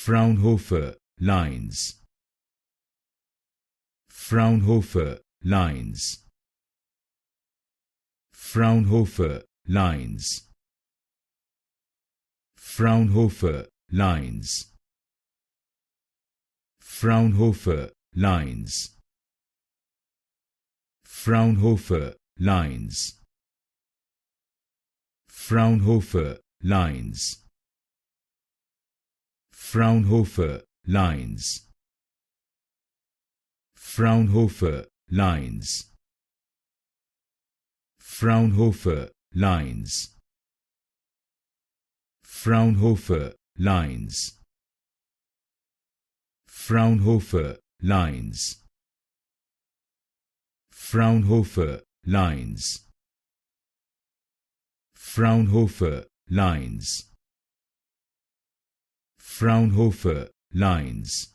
Fraunhofer Lines. Fraunhofer Lines. Fraunhofer Lines. Fraunhofer Lines. Fraunhofer Lines. Fraunhofer Lines. Fraunhofer Lines. Fraunhofer Lines. Fraunhofer Lines. Fraunhofer Lines. Fraunhofer Lines. Fraunhofer Lines. Fraunhofer Lines. Fraunhofer Lines. Fraunhofer Lines.